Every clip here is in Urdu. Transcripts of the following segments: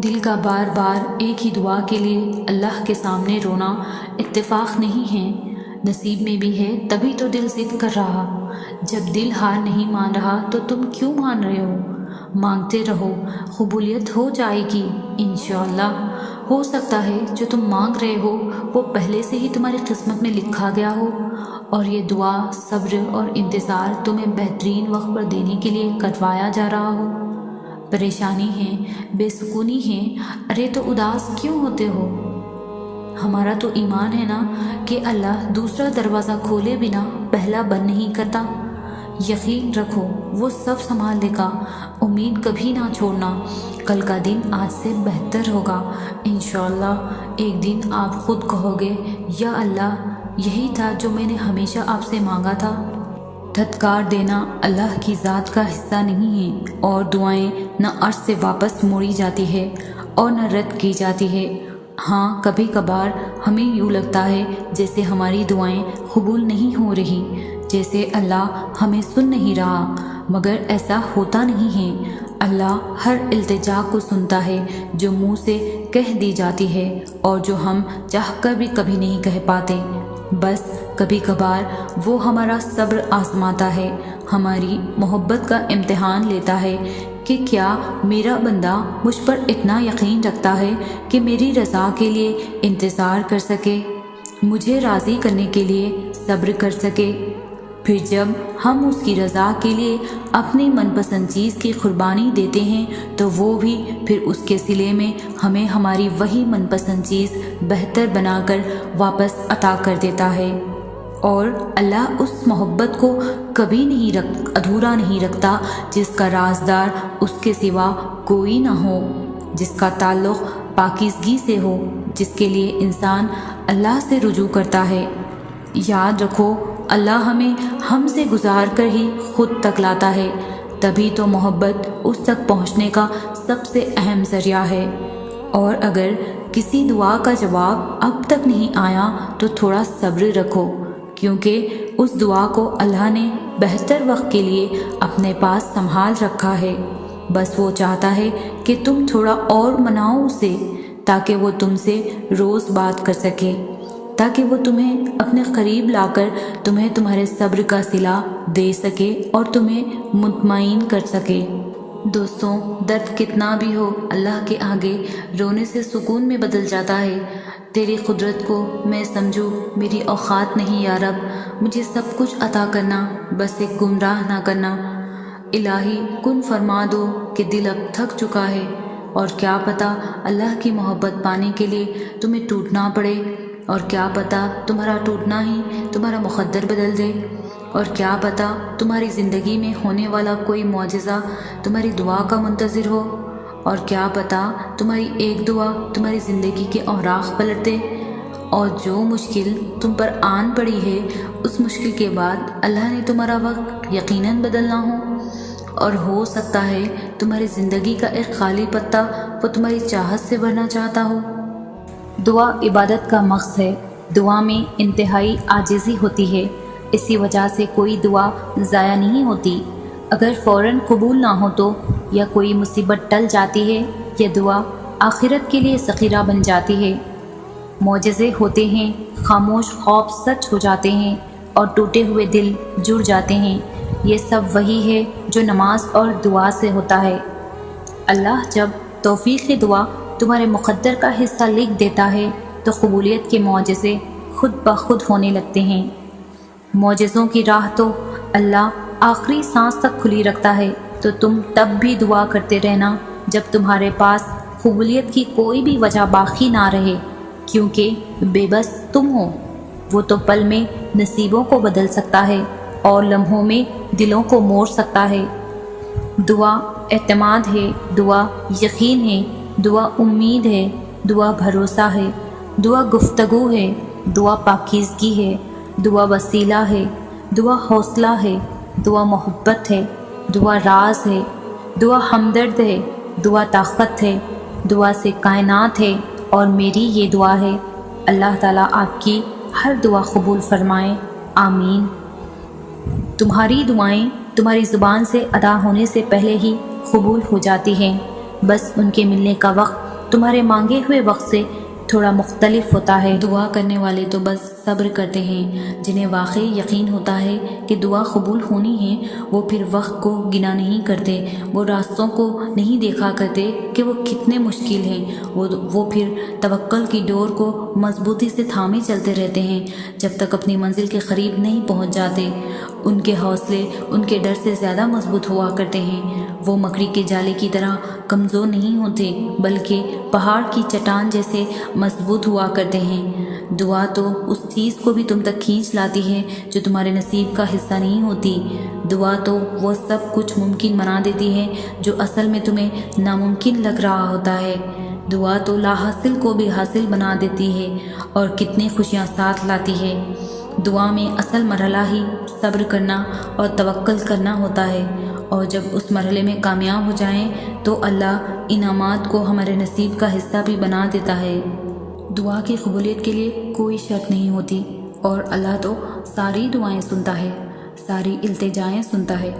دل کا بار بار ایک ہی دعا کے لیے اللہ کے سامنے رونا اتفاق نہیں ہے، نصیب میں بھی ہے، تبھی تو دل ضد کر رہا۔ جب دل ہار نہیں مان رہا تو تم کیوں مان رہے ہو؟ مانگتے رہو، قبولیت ہو جائے گی انشاءاللہ۔ ہو سکتا ہے جو تم مانگ رہے ہو وہ پہلے سے ہی تمہاری قسمت میں لکھا گیا ہو، اور یہ دعا، صبر اور انتظار تمہیں بہترین وقت پر دینے کے لیے کروایا جا رہا ہو۔ پریشانی ہے، بے سکونی ہے، ارے تو اداس کیوں ہوتے ہو؟ ہمارا تو ایمان ہے نا کہ اللہ دوسرا دروازہ کھولے بنا پہلا بند نہیں کرتا۔ یقین رکھو وہ سب سنبھال لے گا، امید کبھی نہ چھوڑنا، کل کا دن آج سے بہتر ہوگا انشاءاللہ۔ ایک دن آپ خود کہو گے یا اللہ یہی تھا جو میں نے ہمیشہ آپ سے مانگا تھا۔ دھتکار دینا اللہ کی ذات کا حصہ نہیں ہے، اور دعائیں نہ عرش سے واپس موڑی جاتی ہے اور نہ رد کی جاتی ہے۔ ہاں کبھی کبھار ہمیں یوں لگتا ہے جیسے ہماری دعائیں قبول نہیں ہو رہی، جیسے اللہ ہمیں سن نہیں رہا، مگر ایسا ہوتا نہیں ہے۔ اللہ ہر التجا کو سنتا ہے جو منہ سے کہہ دی جاتی ہے اور جو ہم چاہ کر بھی کبھی نہیں کہہ پاتے۔ بس کبھی کبھار وہ ہمارا صبر آزماتا ہے، ہماری محبت کا امتحان لیتا ہے کہ کیا میرا بندہ مجھ پر اتنا یقین رکھتا ہے کہ میری رضا کے لیے انتظار کر سکے، مجھے راضی کرنے کے لیے صبر کر سکے۔ پھر جب ہم اس کی رضا کے لیے اپنی من پسند چیز کی قربانی دیتے ہیں تو وہ بھی پھر اس کے صلے میں ہمیں ہماری وہی من پسند چیز بہتر بنا کر واپس عطا کر دیتا ہے۔ اور اللہ اس محبت کو کبھی ادھورا نہیں رکھتا جس کا رازدار اس کے سوا کوئی نہ ہو، جس کا تعلق پاکیزگی سے ہو، جس کے لیے انسان اللہ سے رجوع کرتا ہے۔ یاد رکھو اللہ ہمیں ہم سے گزار کر ہی خود تک لاتا ہے، تبھی تو محبت اس تک پہنچنے کا سب سے اہم ذریعہ ہے۔ اور اگر کسی دعا کا جواب اب تک نہیں آیا تو تھوڑا صبر رکھو، کیونکہ اس دعا کو اللہ نے بہتر وقت کے لیے اپنے پاس سنبھال رکھا ہے۔ بس وہ چاہتا ہے کہ تم تھوڑا اور مناؤ اسے، تاکہ وہ تم سے روز بات کر سکے، تاکہ وہ تمہیں اپنے قریب لا کر تمہیں تمہارے صبر کا صلہ دے سکے اور تمہیں مطمئن کر سکے۔ دوستوں، درد کتنا بھی ہو اللہ کے آگے رونے سے سکون میں بدل جاتا ہے۔ تیری قدرت کو میں سمجھوں، میری اوقات نہیں یا رب، مجھے سب کچھ عطا کرنا، بس ایک گمراہ نہ کرنا۔ الہی کن فرما دو کہ دل اب تھک چکا ہے، اور کیا پتہ اللہ کی محبت پانے کے لیے تمہیں ٹوٹنا پڑے، اور کیا پتہ تمہارا ٹوٹنا ہی تمہارا مقدر بدل دے، اور کیا پتہ تمہاری زندگی میں ہونے والا کوئی معجزہ تمہاری دعا کا منتظر ہو، اور کیا پتہ تمہاری ایک دعا تمہاری زندگی کے اوراق پلٹ دے۔ اور جو مشکل تم پر آن پڑی ہے، اس مشکل کے بعد اللہ نے تمہارا وقت یقیناً بدلنا ہو، اور ہو سکتا ہے تمہاری زندگی کا ایک خالی پتہ وہ تمہاری چاہت سے بھرنا چاہتا ہو۔ دعا عبادت کا مقصد ہے، دعا میں انتہائی عاجزی ہوتی ہے، اسی وجہ سے کوئی دعا ضائع نہیں ہوتی۔ اگر فوراً قبول نہ ہو تو، یا کوئی مصیبت ٹل جاتی ہے، یہ دعا آخرت کے لیے ذخیرہ بن جاتی ہے۔ معجزے ہوتے ہیں، خاموش خواب سچ ہو جاتے ہیں، اور ٹوٹے ہوئے دل جڑ جاتے ہیں۔ یہ سب وہی ہے جو نماز اور دعا سے ہوتا ہے۔ اللہ جب توفیق دعا تمہارے مقدر کا حصہ لکھ دیتا ہے تو قبولیت کے معجزے خود بخود ہونے لگتے ہیں۔ معجزوں کی راہ تو اللہ آخری سانس تک کھلی رکھتا ہے، تو تم تب بھی دعا کرتے رہنا جب تمہارے پاس قبولیت کی کوئی بھی وجہ باقی نہ رہے، کیونکہ بے بس تم ہو۔ وہ تو پل میں نصیبوں کو بدل سکتا ہے اور لمحوں میں دلوں کو موڑ سکتا ہے۔ دعا اعتماد ہے، دعا یقین ہے، دعا امید ہے، دعا بھروسہ ہے، دعا گفتگو ہے، دعا پاکیزگی ہے، دعا وسیلہ ہے، دعا حوصلہ ہے، دعا محبت ہے، دعا راز ہے، دعا ہمدرد ہے، دعا طاقت ہے، دعا سے کائنات ہے، اور میری یہ دعا ہے۔ اللہ تعالیٰ آپ کی ہر دعا قبول فرمائے، آمین۔ تمہاری دعائیں تمہاری زبان سے ادا ہونے سے پہلے ہی قبول ہو جاتی ہیں، بس ان کے ملنے کا وقت تمہارے مانگے ہوئے وقت سے تھوڑا مختلف ہوتا ہے۔ دعا کرنے والے تو بس صبر کرتے ہیں، جنہیں واقعی یقین ہوتا ہے کہ دعا قبول ہونی ہے، وہ پھر وقت کو گنا نہیں کرتے، وہ راستوں کو نہیں دیکھا کرتے کہ وہ کتنے مشکل ہیں، وہ پھر توکل کی ڈور کو مضبوطی سے تھامے چلتے رہتے ہیں جب تک اپنی منزل کے قریب نہیں پہنچ جاتے۔ ان کے حوصلے ان کے ڈر سے زیادہ مضبوط ہوا کرتے ہیں، وہ مکڑی کے جالے کی طرح کمزور نہیں ہوتے بلکہ پہاڑ کی چٹان جیسے مضبوط ہوا کرتے ہیں۔ دعا تو اس چیز کو بھی تم تک کھینچ لاتی ہے جو تمہارے نصیب کا حصہ نہیں ہوتی۔ دعا تو وہ سب کچھ ممکن بنا دیتی ہے جو اصل میں تمہیں ناممکن لگ رہا ہوتا ہے۔ دعا تو لا حاصل کو بھی حاصل بنا دیتی ہے اور کتنی خوشیاں ساتھ لاتی ہے۔ دعا میں اصل مرحلہ ہی صبر کرنا اور توکل کرنا ہوتا ہے، اور جب اس مرحلے میں کامیاب ہو جائیں تو اللہ انعامات کو ہمارے نصیب کا حصہ بھی بنا دیتا ہے۔ دعا کی قبولیت کے لیے کوئی شرط نہیں ہوتی، اور اللہ تو ساری دعائیں سنتا ہے، ساری التجائیں سنتا ہے،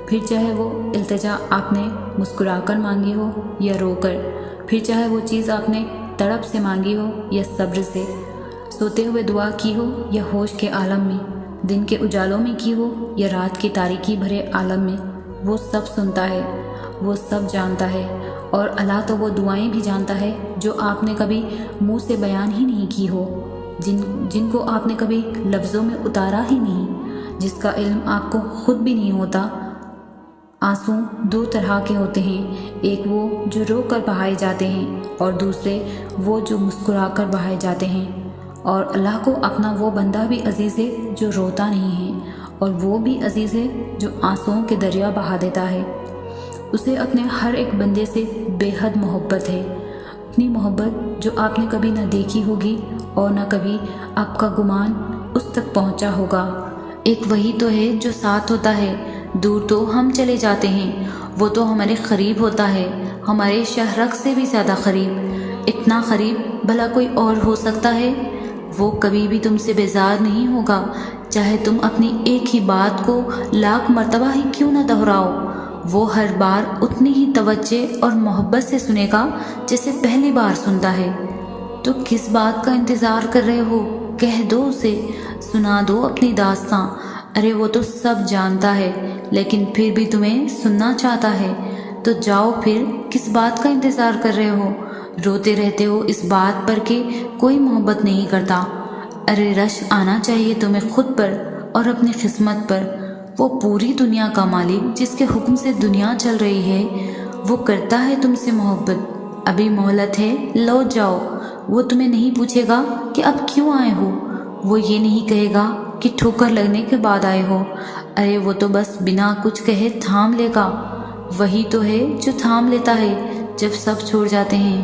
پھر چاہے وہ التجا آپ نے مسکرا کر مانگی ہو یا رو کر، پھر چاہے وہ چیز آپ نے تڑپ سے مانگی ہو یا صبر سے، سوتے ہوئے دعا کی ہو یا ہوش کے عالم میں، دن کے اجالوں میں کی ہو یا رات کی تاریکی بھرے عالم میں، وہ سب سنتا ہے، وہ سب جانتا ہے۔ اور اللہ تو وہ دعائیں بھی جانتا ہے جو آپ نے کبھی منہ سے بیان ہی نہیں کی ہو، جن کو آپ نے کبھی لفظوں میں اتارا ہی نہیں، جس کا علم آپ کو خود بھی نہیں ہوتا۔ آنسو دو طرح کے ہوتے ہیں، ایک وہ جو رو کر بہائے جاتے ہیں اور دوسرے وہ جو مسکرا کر بہائے جاتے ہیں، اور اللہ کو اپنا وہ بندہ بھی عزیز ہے جو روتا نہیں ہے، اور وہ بھی عزیز ہے جو آنسوؤں کے دریا بہا دیتا ہے۔ اسے اپنے ہر ایک بندے سے بے حد محبت ہے، اتنی محبت جو آپ نے کبھی نہ دیکھی ہوگی اور نہ کبھی آپ کا گمان اس تک پہنچا ہوگا۔ ایک وہی تو ہے جو ساتھ ہوتا ہے، دور تو ہم چلے جاتے ہیں، وہ تو ہمارے قریب ہوتا ہے، ہمارے شہرک سے بھی زیادہ قریب۔ اتنا قریب بھلا کوئی اور ہو سکتا ہے؟ وہ کبھی بھی تم سے بیزار نہیں ہوگا، چاہے تم اپنی ایک ہی بات کو لاکھ مرتبہ ہی کیوں نہ دہراؤ، وہ ہر بار اتنی ہی توجہ اور محبت سے سنے گا جیسے پہلی بار سنتا ہے۔ تو کس بات کا انتظار کر رہے ہو؟ کہہ دو اسے، سنا دو اپنی داستاں۔ ارے وہ تو سب جانتا ہے لیکن پھر بھی تمہیں سننا چاہتا ہے، تو جاؤ پھر، کس بات کا انتظار کر رہے ہو؟ روتے رہتے ہو اس بات پر کہ کوئی محبت نہیں کرتا۔ ارے رش آنا چاہیے تمہیں خود پر اور اپنی قسمت پر۔ وہ پوری دنیا کا مالک جس کے حکم سے دنیا چل رہی ہے، وہ کرتا ہے تم سے محبت۔ ابھی مہلت ہے، لوٹ جاؤ۔ وہ تمہیں نہیں پوچھے گا کہ اب کیوں آئے ہو، وہ یہ نہیں کہے گا کہ ٹھوکر لگنے کے بعد آئے ہو۔ ارے وہ تو بس بنا کچھ کہے تھام لے گا، وہی تو ہے جو تھام لیتا ہے جب سب چھوڑ جاتے ہیں۔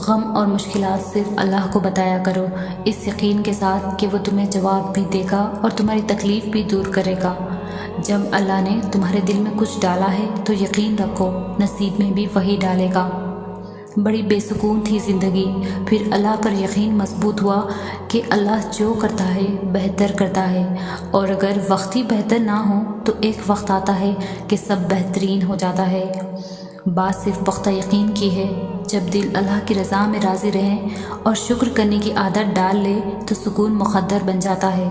غم اور مشکلات صرف اللہ کو بتایا کرو، اس یقین کے ساتھ کہ وہ تمہیں جواب بھی دے گا اور تمہاری تکلیف بھی دور کرے گا۔ جب اللہ نے تمہارے دل میں کچھ ڈالا ہے تو یقین رکھو نصیب میں بھی وہی ڈالے گا۔ بڑی بے سکون تھی زندگی، پھر اللہ پر یقین مضبوط ہوا کہ اللہ جو کرتا ہے بہتر کرتا ہے، اور اگر وقت ہی بہتر نہ ہو تو ایک وقت آتا ہے کہ سب بہترین ہو جاتا ہے۔ بات صرف پختہ یقین کی ہے، جب دل اللہ کی رضا میں راضی رہے اور شکر کرنے کی عادت ڈال لے تو سکون مقدر بن جاتا ہے۔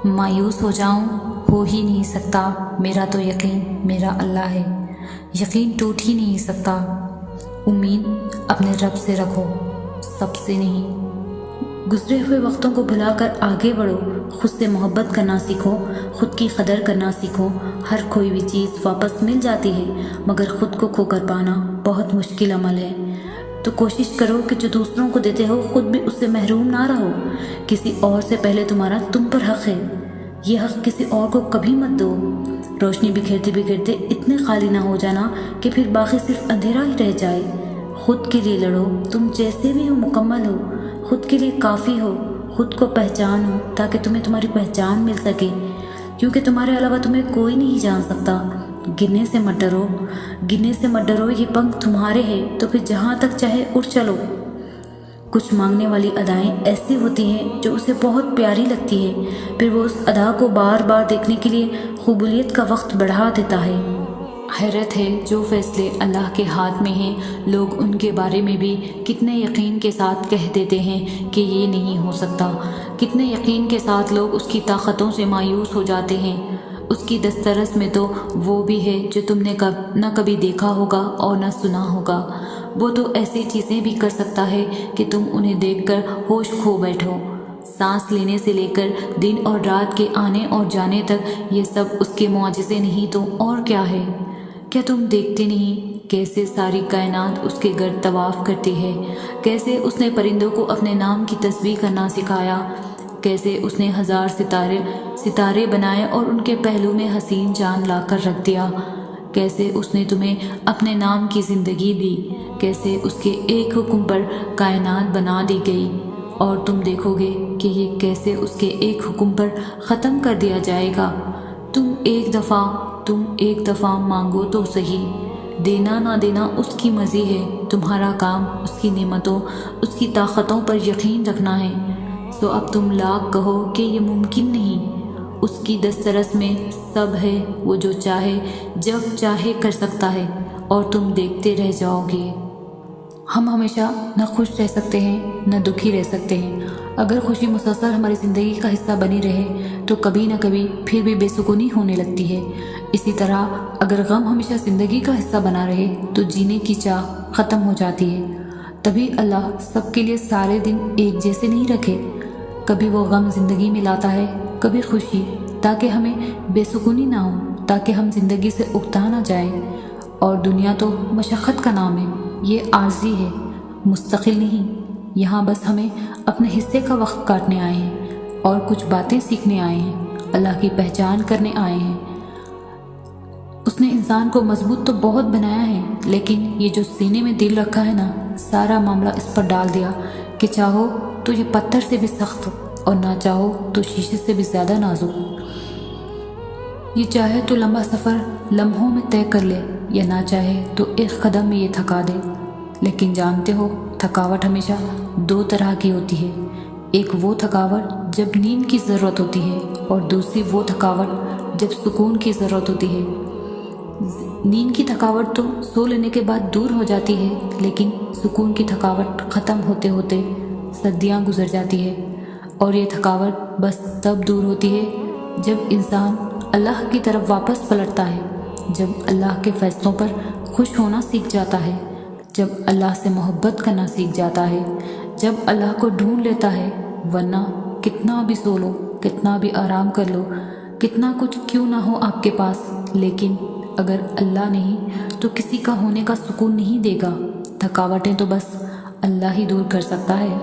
مایوس ہو جاؤں، ہو ہی نہیں سکتا، میرا تو یقین میرا اللہ ہے، یقین ٹوٹ ہی نہیں سکتا۔ امید اپنے رب سے رکھو، سب سے نہیں۔ گزرے ہوئے وقتوں کو بھلا کر آگے بڑھو، خود سے محبت کرنا سیکھو، خود کی قدر کرنا سیکھو۔ ہر کوئی بھی چیز واپس مل جاتی ہے مگر خود کو کھو کر پانا بہت مشکل عمل ہے۔ تو کوشش کرو کہ جو دوسروں کو دیتے ہو خود بھی اس سے محروم نہ رہو۔ کسی اور سے پہلے تمہارا تم پر حق ہے، یہ حق کسی اور کو کبھی مت دو۔ روشنی بکھیرتے بکھیرتے اتنے خالی نہ ہو جانا کہ پھر باقی صرف اندھیرا ہی رہ جائے۔ خود کے لیے لڑو، تم جیسے بھی ہو مکمل ہو، خود کے لیے کافی ہو، خود کو پہچانو تاکہ تمہیں تمہاری پہچان مل سکے، کیونکہ تمہارے علاوہ تمہیں کوئی نہیں جان سکتا۔ گرنے سے مت ڈرو، گرنے سے مت ڈرو، یہ پنکھ تمہارے ہیں تو پھر جہاں تک چاہے اڑ چلو۔ کچھ مانگنے والی ادائیں ایسی ہوتی ہیں جو اسے بہت پیاری لگتی ہے، پھر وہ اس ادا کو بار بار دیکھنے کے لیے قبولیت کا وقت بڑھا دیتا ہے۔ حیرت ہے جو فیصلے اللہ کے ہاتھ میں ہیں لوگ ان کے بارے میں بھی کتنے یقین کے ساتھ کہہ دیتے ہیں کہ یہ نہیں ہو سکتا، کتنے یقین کے ساتھ لوگ اس کی طاقتوں سے مایوس ہو جاتے ہیں۔ اس کی دسترس میں تو وہ بھی ہے جو تم نے نہ کبھی دیکھا ہوگا اور نہ سنا ہوگا۔ وہ تو ایسی چیزیں بھی کر سکتا ہے کہ تم انہیں دیکھ کر ہوش کھو بیٹھو۔ سانس لینے سے لے کر دن اور رات کے آنے اور جانے تک یہ سب اس کے معجزے نہیں تو اور کیا ہے؟ کیا تم دیکھتے نہیں کیسے ساری کائنات اس کے گرد طواف کرتی ہے؟ کیسے اس نے پرندوں کو اپنے نام کی تسبیح کرنا سکھایا؟ کیسے اس نے 1000 ستارے بنائے اور ان کے پہلو میں حسین چاند لا کر رکھ دیا؟ کیسے اس نے تمہیں اپنے نام کی زندگی دی؟ کیسے اس کے ایک حکم پر کائنات بنا دی گئی؟ اور تم دیکھو گے کہ یہ کیسے اس کے ایک حکم پر ختم کر دیا جائے گا۔ تم ایک دفعہ مانگو تو صحیح، دینا نہ دینا اس کی مرضی ہے، تمہارا کام اس کی نعمتوں، اس کی طاقتوں پر یقین رکھنا ہے۔ سو اب تم لاکھ کہو کہ یہ ممکن نہیں، اس کی دسترس میں سب ہے، وہ جو چاہے جب چاہے کر سکتا ہے، اور تم دیکھتے رہ جاؤ گے۔ ہم ہمیشہ نہ خوش رہ سکتے ہیں نہ دکھی رہ سکتے ہیں۔ اگر خوشی مسلسل ہماری زندگی کا حصہ بنی رہے تو کبھی نہ کبھی پھر بھی بے سکونی ہونے لگتی ہے۔ اسی طرح اگر غم ہمیشہ زندگی کا حصہ بنا رہے تو جینے کی چاہ ختم ہو جاتی ہے۔ تبھی اللہ سب کے لیے سارے دن ایک جیسے نہیں رکھے، کبھی وہ غم زندگی میں لاتا ہے، کبھی خوشی، تاکہ ہمیں بے سکونی نہ ہو، تاکہ ہم زندگی سے اکتا نہ جائیں۔ اور دنیا تو مشقت کا نام ہے، یہ عارضی ہے، مستقل نہیں۔ یہاں بس ہمیں اپنے حصے کا وقت کاٹنے آئے ہیں اور کچھ باتیں سیکھنے آئے ہیں، اللہ کی پہچان کرنے آئے ہیں۔ اس نے انسان کو مضبوط تو بہت بنایا ہے، لیکن یہ جو سینے میں دل رکھا ہے نا، سارا معاملہ اس پر ڈال دیا کہ چاہو تو یہ پتھر سے بھی سخت اور نہ چاہو تو شیشے سے بھی زیادہ نازک۔ یہ چاہے تو لمبا سفر لمحوں میں طے کر لے، یا نہ چاہے تو ایک قدم میں یہ تھکا دے۔ لیکن جانتے ہو تھکاوٹ ہمیشہ 2 طرح کی ہوتی ہے، ایک وہ تھکاوٹ جب نیند کی ضرورت ہوتی ہے، اور دوسری وہ تھکاوٹ جب سکون کی ضرورت ہوتی ہے۔ نیند کی تھکاوٹ تو سو لینے کے بعد دور ہو جاتی ہے، لیکن سکون کی تھکاوٹ ختم ہوتے ہوتے صدیاں گزر جاتی ہے، اور یہ تھکاوٹ بس تب دور ہوتی ہے جب انسان اللہ کی طرف واپس پلٹتا ہے، جب اللہ کے فیصلوں پر خوش ہونا سیکھ جاتا ہے، جب اللہ سے محبت کرنا سیکھ جاتا ہے، جب اللہ کو ڈھونڈ لیتا ہے۔ ورنہ کتنا بھی سو لو، کتنا بھی آرام کر لو، کتنا کچھ کیوں نہ ہو آپ کے پاس، لیکن اگر اللہ نہیں تو کسی کا ہونے کا سکون نہیں دے گا۔ تھکاوٹیں تو بس اللہ ہی دور کر سکتا ہے۔